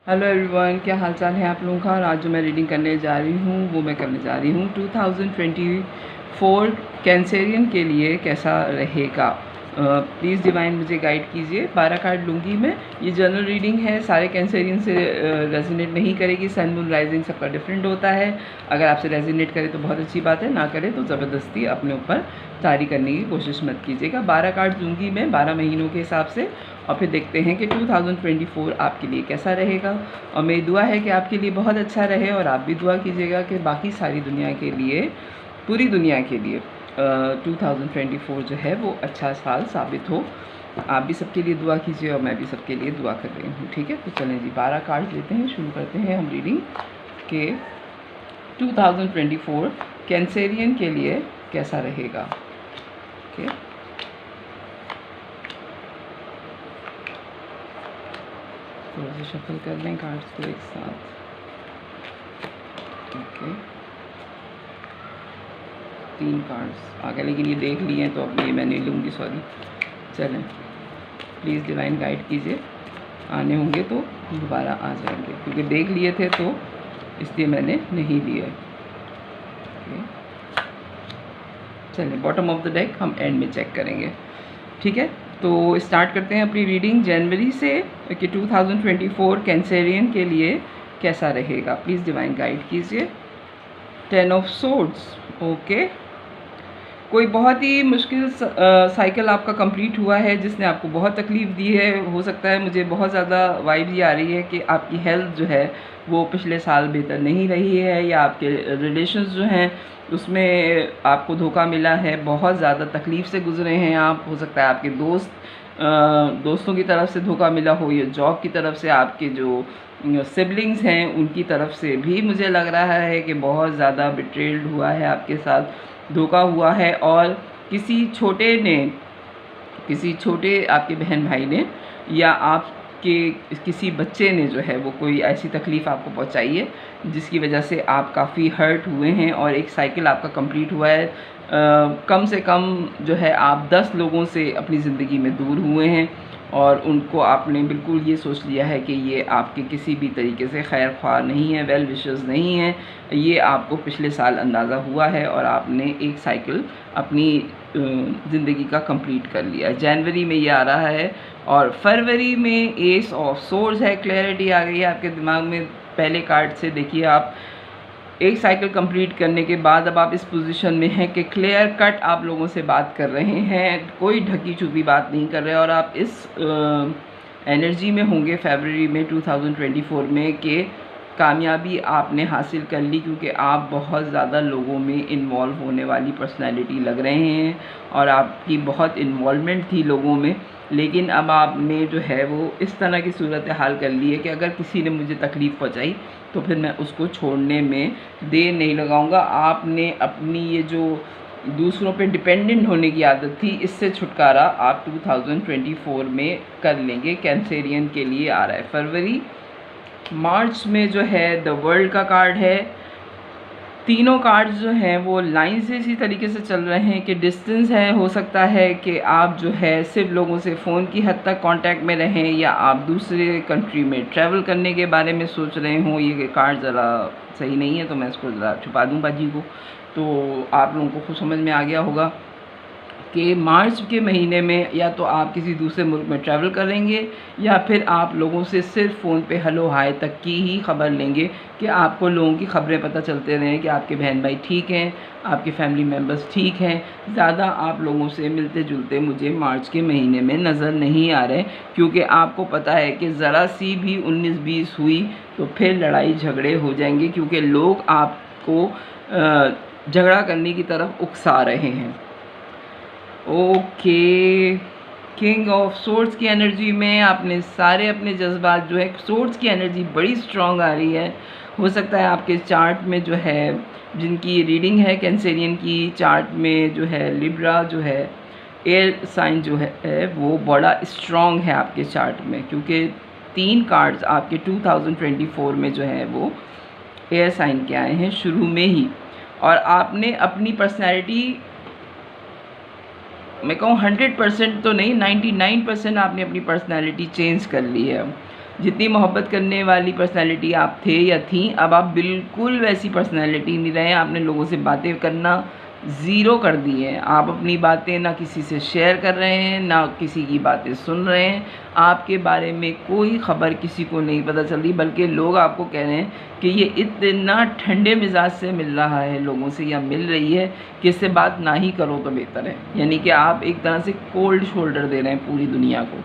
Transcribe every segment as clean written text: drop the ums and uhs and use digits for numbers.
Hello everyone, क्या हाल चाल है आप लोगों का। और आज जो मैं रीडिंग करने जा रही हूँ वो मैं करने जा रही हूँ 2024 कैंसेरियन के लिए कैसा रहेगा। प्लीज़ डिवाइन मुझे गाइड कीजिए। 12 कार्ड लूँगी मैं। ये जनरल रीडिंग है, सारे कैंसेरियन से रेजोनेट नहीं करेगी। सन मून राइजिंग सबका डिफरेंट होता है। अगर आपसे रेजोनेट करे तो बहुत अच्छी बात है, ना करे तो ज़बरदस्ती अपने ऊपर जारी करने की कोशिश मत कीजिएगा। 12 कार्ड लूँगी मैं 12 महीनों के हिसाब से, और फिर देखते हैं कि 2024 आपके लिए कैसा रहेगा। और मेरी दुआ है कि आपके लिए बहुत अच्छा रहे, और आप भी दुआ कीजिएगा कि बाकी सारी दुनिया के लिए, पूरी दुनिया के लिए 2024 जो है वो अच्छा साल साबित हो। आप भी सबके लिए दुआ कीजिए और मैं भी सबके लिए दुआ कर रही हूँ। ठीक है, तो चलें जी, 12 कार्ड लेते हैं, शुरू करते हैं हम रीडिंग के 2024 कैंसेरियन के लिए कैसा रहेगा। ओके, थोड़ा सा शफल कर लें कार्ड्स को एक साथ। ओके, 3 कार्ड्स आ गए, लेकिन ये देख लिए हैं तो अब ये मैं नहीं लूँगी, सॉरी। चलें, प्लीज़ डिवाइन गाइड कीजिए। आने होंगे तो दोबारा आ जाएंगे, क्योंकि देख लिए थे तो इसलिए मैंने नहीं लिए। ओके, चलें, बॉटम ऑफ द डेक हम एंड में चेक करेंगे। ठीक है, तो स्टार्ट करते हैं अपनी रीडिंग जनवरी से कि 2024 कैंसेरियन के लिए कैसा रहेगा। प्लीज़ डिवाइन गाइड कीजिए। 10 ऑफ सोर्ड्स। ओके, कोई बहुत ही मुश्किल साइकिल आपका कंप्लीट हुआ है जिसने आपको बहुत तकलीफ़ दी है। हो सकता है, मुझे बहुत ज़्यादा वाइब ये आ रही है कि आपकी हेल्थ जो है वो पिछले साल बेहतर नहीं रही है, या आपके रिलेशंस जो हैं उसमें आपको धोखा मिला है, बहुत ज़्यादा तकलीफ़ से गुजरे हैं आप। हो सकता है आपके दोस्तों की तरफ से धोखा मिला हो, या जॉब की तरफ से, आपके जो सिबलिंग्स हैं उनकी तरफ से भी मुझे लग रहा है कि बहुत ज़्यादा बिट्रेल्ड हुआ है, आपके साथ धोखा हुआ है। और किसी छोटे आपके बहन भाई ने या आपके किसी बच्चे ने जो है वो कोई ऐसी तकलीफ़ आपको पहुंचाई है जिसकी वजह से आप काफ़ी हर्ट हुए हैं, और एक साइकिल आपका कंप्लीट हुआ है। कम से कम जो है आप 10 लोगों से अपनी ज़िंदगी में दूर हुए हैं, और उनको आपने बिल्कुल ये सोच लिया है कि ये आपके किसी भी तरीके से खैर ख्वाह नहीं है, वेल विशर्स नहीं हैं। ये आपको पिछले साल अंदाज़ा हुआ है और आपने एक साइकिल अपनी ज़िंदगी का कंप्लीट कर लिया। जनवरी में ये आ रहा है, और फरवरी में एस ऑफ सोर्ड्स है। क्लैरिटी आ गई है आपके दिमाग में पहले कार्ड से। देखिए, आप एक साइकिल कंप्लीट करने के बाद अब आप इस पोजीशन में हैं कि क्लियर कट आप लोगों से बात कर रहे हैं, कोई ढकी छुपी बात नहीं कर रहे, और आप इस एनर्जी में होंगे फरवरी में 2024 में कि कामयाबी आपने हासिल कर ली, क्योंकि आप बहुत ज़्यादा लोगों में इन्वॉल्व होने वाली पर्सनैलिटी लग रहे हैं, और आपकी बहुत इन्वॉल्वमेंट थी लोगों में। लेकिन अब आपने जो है वो इस तरह की सूरत हाल कर ली है कि अगर किसी ने मुझे तकलीफ़ पहुंचाई तो फिर मैं उसको छोड़ने में देर नहीं लगाऊंगा। आपने अपनी ये जो दूसरों पे डिपेंडेंट होने की आदत थी, इससे छुटकारा आप 2024 में कर लेंगे। कैंसेरियन के लिए आ रहा है फरवरी। मार्च में जो है द वर्ल्ड का कार्ड है। तीनों कार्ड्स जो हैं वो लाइन से इसी तरीके से चल रहे हैं कि डिस्टेंस है। हो सकता है कि आप जो है सिर्फ लोगों से फ़ोन की हद तक कांटेक्ट में रहें, या आप दूसरे कंट्री में ट्रैवल करने के बारे में सोच रहे हों। ये कार्ड ज़रा सही नहीं है तो मैं इसको ज़रा छुपा दूँ बाजी को, तो आप लोगों को खुद समझ में आ गया होगा कि मार्च के महीने में या तो आप किसी दूसरे मुल्क में ट्रैवल करेंगे, या फिर आप लोगों से सिर्फ फ़ोन पे हेलो हाय तक की ही ख़बर लेंगे, कि आपको लोगों की ख़बरें पता चलते रहें कि आपके बहन भाई ठीक हैं, आपके फैमिली मेम्बर्स ठीक हैं। ज़्यादा आप लोगों से मिलते जुलते मुझे मार्च के महीने में नज़र नहीं आ रहे, क्योंकि आपको पता है कि ज़रा सी भी 19-20 हुई तो फिर लड़ाई झगड़े हो जाएंगे, क्योंकि लोग आपको झगड़ा करने की तरफ उकसा रहे हैं। ओके, किंग ऑफ सोर्ड्स की एनर्जी में आपने सारे अपने जज्बात जो है, सोर्ड्स की एनर्जी बड़ी स्ट्रॉन्ग आ रही है। हो सकता है आपके चार्ट में जो है, जिनकी रीडिंग है कैंसेरियन की, चार्ट में जो है लिब्रा जो है, एयर साइन जो है वो बड़ा स्ट्रॉन्ग है आपके चार्ट में, क्योंकि 3 कार्ड्स आपके 2024 में जो है वो एयर साइन के आए हैं शुरू में ही। और आपने अपनी पर्सनैलिटी, मैं कहूँ 100% तो नहीं, 99% आपने अपनी पर्सनैलिटी चेंज कर ली है। जितनी मोहब्बत करने वाली पर्सनैलिटी आप थे या थी, अब आप बिल्कुल वैसी पर्सनैलिटी नहीं रहे। आपने लोगों से बातें करना ज़ीरो कर दी है। आप अपनी बातें ना किसी से शेयर कर रहे हैं, ना किसी की बातें सुन रहे हैं। आपके बारे में कोई ख़बर किसी को नहीं पता चल रही, बल्कि लोग आपको कह रहे हैं कि ये इतना ठंडे मिजाज से मिल रहा है लोगों से या मिल रही है कि इससे बात ना ही करो तो बेहतर है। यानी कि आप एक तरह से कोल्ड शोल्डर दे रहे हैं पूरी दुनिया को,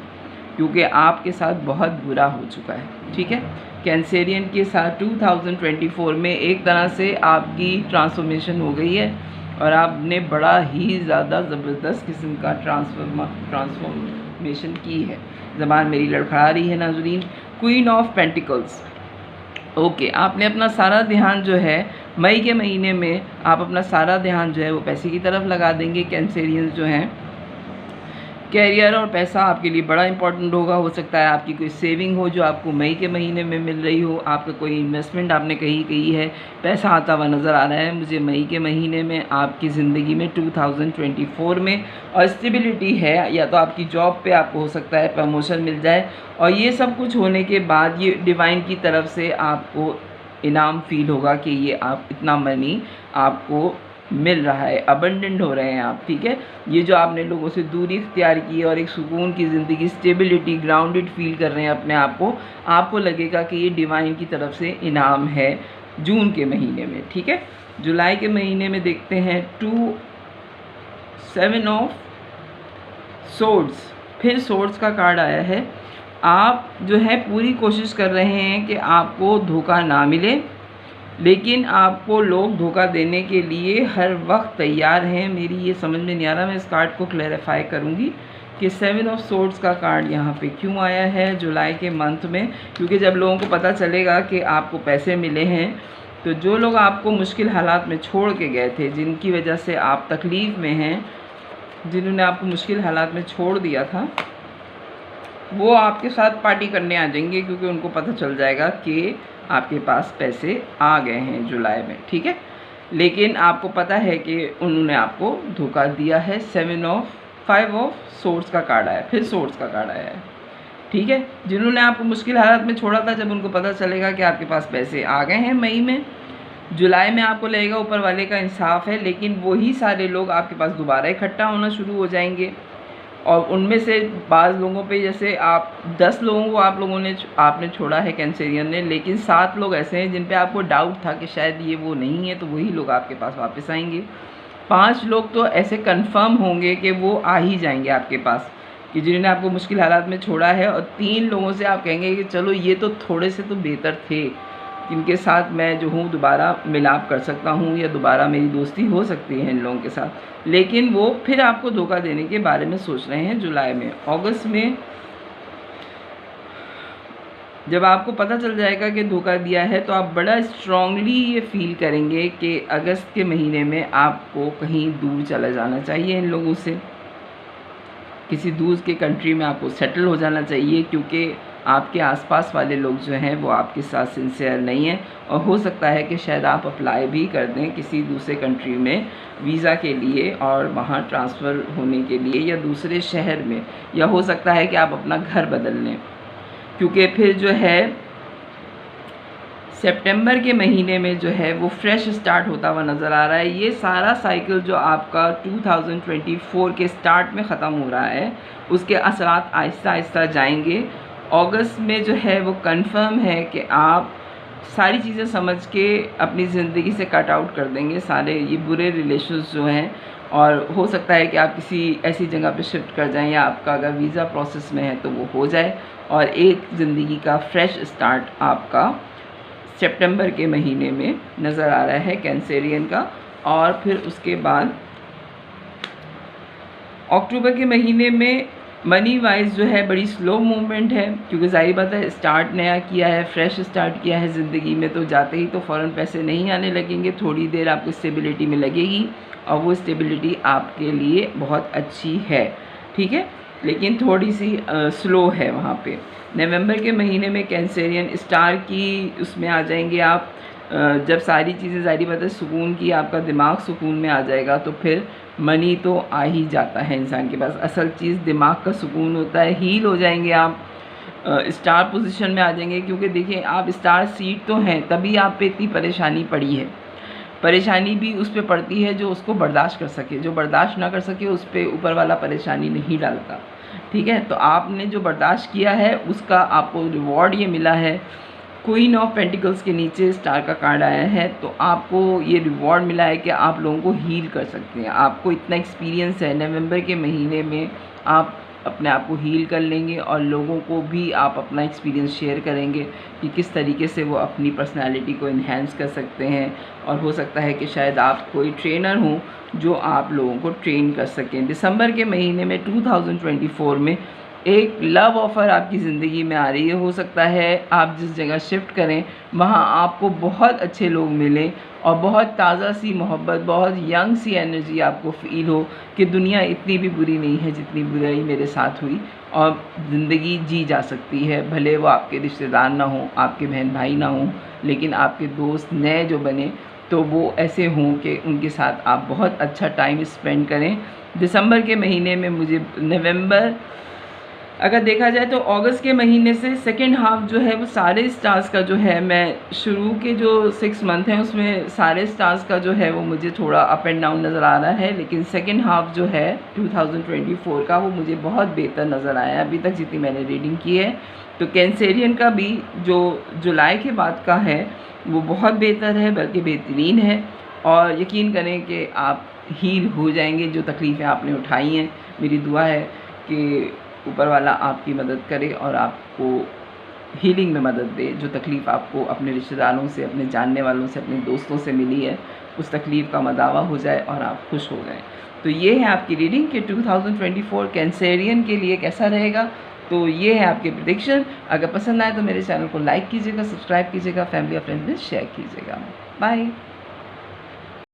क्योंकि आपके साथ बहुत बुरा हो चुका है। ठीक है, कैंसेरियन के साथ 2024 में एक तरह से आपकी ट्रांसफॉर्मेशन हो गई है और आपने बड़ा ही ज़्यादा ज़बरदस्त किस्म का ट्रांसफॉर्मेशन की है। ज़बान मेरी लड़खड़ा रही है नाज़रीन। क्वीन ऑफ पेंटिकल्स, ओके, आपने अपना सारा ध्यान जो है मई के महीने में आप अपना सारा ध्यान जो है वो पैसे की तरफ लगा देंगे। कैंसेरियंस जो हैं, कैरियर और पैसा आपके लिए बड़ा इंपॉर्टेंट होगा। हो सकता है आपकी कोई सेविंग हो जो आपको मई के महीने में मिल रही हो, आपका कोई इन्वेस्टमेंट आपने कहीं की है, पैसा आता हुआ नज़र आ रहा है मुझे मई के महीने में आपकी ज़िंदगी में 2024 में। और स्टेबिलिटी है, या तो आपकी जॉब पे आपको हो सकता है प्रमोशन मिल जाए, और ये सब कुछ होने के बाद ये डिवाइन की तरफ से आपको इनाम फील होगा कि ये आप इतना मनी आपको मिल रहा है, अबंडेंट हो रहे हैं आप। ठीक है, ये जो आपने लोगों से दूरी इख्तियार की और एक सुकून की ज़िंदगी, स्टेबिलिटी, ग्राउंडेड फील कर रहे हैं अपने आप को, आपको लगेगा कि ये डिवाइन की तरफ से इनाम है जून के महीने में। ठीक है, जुलाई के महीने में देखते हैं 7 ऑफ सोर्ड्स, फिर सोर्ड्स का कार्ड आया है। आप जो है पूरी कोशिश कर रहे हैं कि आपको धोखा ना मिले, लेकिन आपको लोग धोखा देने के लिए हर वक्त तैयार हैं। मेरी ये समझ में नहीं आ रहा, मैं इस कार्ड को क्लैरिफाई करूँगी कि 7 ऑफ सोर्ड्स का कार्ड यहाँ पे क्यों आया है जुलाई के मंथ में। क्योंकि जब लोगों को पता चलेगा कि आपको पैसे मिले हैं, तो जो लोग आपको मुश्किल हालात में छोड़ के गए थे, जिनकी वजह से आप तकलीफ़ में हैं, जिन्होंने आपको मुश्किल हालात में छोड़ दिया था, वो आपके साथ पार्टी करने आ जाएंगे, क्योंकि उनको पता चल जाएगा कि आपके पास पैसे आ गए हैं जुलाई में। ठीक है, लेकिन आपको पता है कि उन्होंने आपको धोखा दिया है। 5 ऑफ सोर्ड्स का कार्ड आया, फिर सोर्ड्स का कार्ड आया है। ठीक है, जिन्होंने आपको मुश्किल हालत में छोड़ा था, जब उनको पता चलेगा कि आपके पास पैसे आ गए हैं मई में, जुलाई में आपको लगेगा ऊपर वाले का इंसाफ है, लेकिन वही सारे लोग आपके पास दोबारा इकट्ठा होना शुरू हो जाएंगे। और उनमें से बाज़ लोगों पे, जैसे आप 10 लोगों को आपने छोड़ा है कैंसेरियन ने, लेकिन 7 लोग ऐसे हैं जिन पे आपको डाउट था कि शायद ये वो नहीं है, तो वही लोग आपके पास वापस आएंगे। 5 लोग तो ऐसे कंफर्म होंगे कि वो आ ही जाएंगे आपके पास, कि जिन्होंने आपको मुश्किल हालात में छोड़ा है। और 3 लोगों से आप कहेंगे कि चलो ये तो थोड़े से तो बेहतर थे, जिनके साथ मैं जो हूँ दोबारा मिलाप कर सकता हूँ, या दोबारा मेरी दोस्ती हो सकती है इन लोगों के साथ। लेकिन वो फिर आपको धोखा देने के बारे में सोच रहे हैं जुलाई में। अगस्त में जब आपको पता चल जाएगा कि धोखा दिया है, तो आप बड़ा स्ट्रांगली ये फील करेंगे कि अगस्त के महीने में आपको कहीं दूर चला जाना चाहिए इन लोगों से, किसी दूर के कंट्री में आपको सेटल हो जाना चाहिए, क्योंकि आपके आसपास वाले लोग जो हैं वो आपके साथ सिंसियर नहीं हैं। और हो सकता है कि शायद आप अप्लाई भी कर दें किसी दूसरे कंट्री में वीज़ा के लिए, और वहाँ ट्रांसफ़र होने के लिए, या दूसरे शहर में, या हो सकता है कि आप अपना घर बदल लें, क्योंकि फिर जो है सितंबर के महीने में जो है वो फ्रेश स्टार्ट होता हुआ नज़र आ रहा है। ये सारा साइकिल जो आपका 2024 के स्टार्ट में ख़त्म हो रहा है, उसके असरात आहिस्ता आहिस्ता जाएंगे। अगस्त में जो है वो कंफर्म है कि आप सारी चीज़ें समझ के अपनी ज़िंदगी से कट आउट कर देंगे सारे ये बुरे रिलेशंस जो हैं, और हो सकता है कि आप किसी ऐसी जगह पे शिफ्ट कर जाएं, या आपका अगर वीज़ा प्रोसेस में है तो वो हो जाए, और एक ज़िंदगी का फ्रेश स्टार्ट आपका सितंबर के महीने में नज़र आ रहा है कैंसेरियन का। और फिर उसके बाद अक्टूबर के महीने में मनी वाइज जो है बड़ी स्लो मूवमेंट है, क्योंकि ज़ाहिर बात है स्टार्ट नया किया है, फ्रेश स्टार्ट किया है ज़िंदगी में, तो जाते ही तो फ़ौरन पैसे नहीं आने लगेंगे, थोड़ी देर आपको स्टेबिलिटी में लगेगी, और वो स्टेबिलिटी आपके लिए बहुत अच्छी है। ठीक है, लेकिन थोड़ी सी स्लो है वहाँ पे। नवंबर के महीने में कैंसेरियन स्टार की उसमें आ जाएंगे आप, जब सारी चीज़ें ज़ाहिर बात है सुकून की, आपका दिमाग सुकून में आ जाएगा, तो फिर मनी तो आ ही जाता है इंसान के पास। असल चीज़ दिमाग का सुकून होता है, हील हो जाएंगे आप, स्टार पोजीशन में आ जाएंगे, क्योंकि देखिए आप स्टार सीड तो हैं, तभी आप पे इतनी परेशानी पड़ी है। परेशानी भी उस पे पड़ती है जो उसको बर्दाश्त कर सके, जो बर्दाश्त ना कर सके उस पे ऊपर वाला परेशानी नहीं डालता, ठीक है। तो आपने जो बर्दाश्त किया है उसका आपको रिवॉर्ड ये मिला है। क्वीन ऑफ पेंटिकल्स के नीचे स्टार का कार्ड आया है, तो आपको ये रिवॉर्ड मिला है कि आप लोगों को हील कर सकते हैं। आपको इतना एक्सपीरियंस है, नवंबर के महीने में आप अपने आप को हील कर लेंगे और लोगों को भी आप अपना एक्सपीरियंस शेयर करेंगे कि किस तरीके से वो अपनी पर्सनालिटी को इन्हेंस कर सकते हैं। और हो सकता है कि शायद आप कोई ट्रेनर हों जो आप लोगों को ट्रेन कर सकें। दिसंबर के महीने में 2024 में एक लव ऑफ़र आपकी ज़िंदगी में आ रही है। हो सकता है आप जिस जगह शिफ्ट करें वहाँ आपको बहुत अच्छे लोग मिलें और बहुत ताज़ा सी मोहब्बत, बहुत यंग सी एनर्जी आपको फ़ील हो कि दुनिया इतनी भी बुरी नहीं है जितनी बुराई मेरे साथ हुई, और ज़िंदगी जी जा सकती है। भले वो आपके रिश्तेदार ना हों, आपके बहन भाई ना हों, लेकिन आपके दोस्त नए जो बने तो वो ऐसे हों कि उनके साथ आप बहुत अच्छा टाइम स्पेंड करें। दिसंबर के महीने में मुझे नवंबर, अगर देखा जाए तो अगस्त के महीने से सेकेंड हाफ़ जो है वो सारे स्टार्स का जो है, मैं शुरू के जो 6 मंथ हैं उसमें सारे स्टार्स का जो है वो मुझे थोड़ा अप एंड डाउन नज़र आ रहा है, लेकिन सेकेंड हाफ़ जो है 2024 का वो मुझे बहुत बेहतर नज़र आया अभी तक जितनी मैंने रीडिंग की है। तो कैंसेरियन का भी जो जुलाई के बाद का है वो बहुत बेहतर है, बल्कि बेहतरीन है। और यकीन करें कि आप हील हो जाएंगे जो तकलीफ़ें आपने उठाई हैं। मेरी दुआ है कि ऊपर वाला आपकी मदद करे और आपको हीलिंग में मदद दे। जो तकलीफ़ आपको अपने रिश्तेदारों से, अपने जानने वालों से, अपने दोस्तों से मिली है, उस तकलीफ़ का मदावा हो जाए और आप खुश हो जाएँ। तो ये है आपकी रीडिंग कि 2024 कैंसेरियन के लिए कैसा रहेगा। तो ये है आपके प्रेडिक्शन। अगर पसंद आए तो मेरे चैनल को लाइक कीजिएगा, सब्सक्राइब कीजिएगा, फैमिली और फ्रेंड्स में शेयर कीजिएगा। बाय।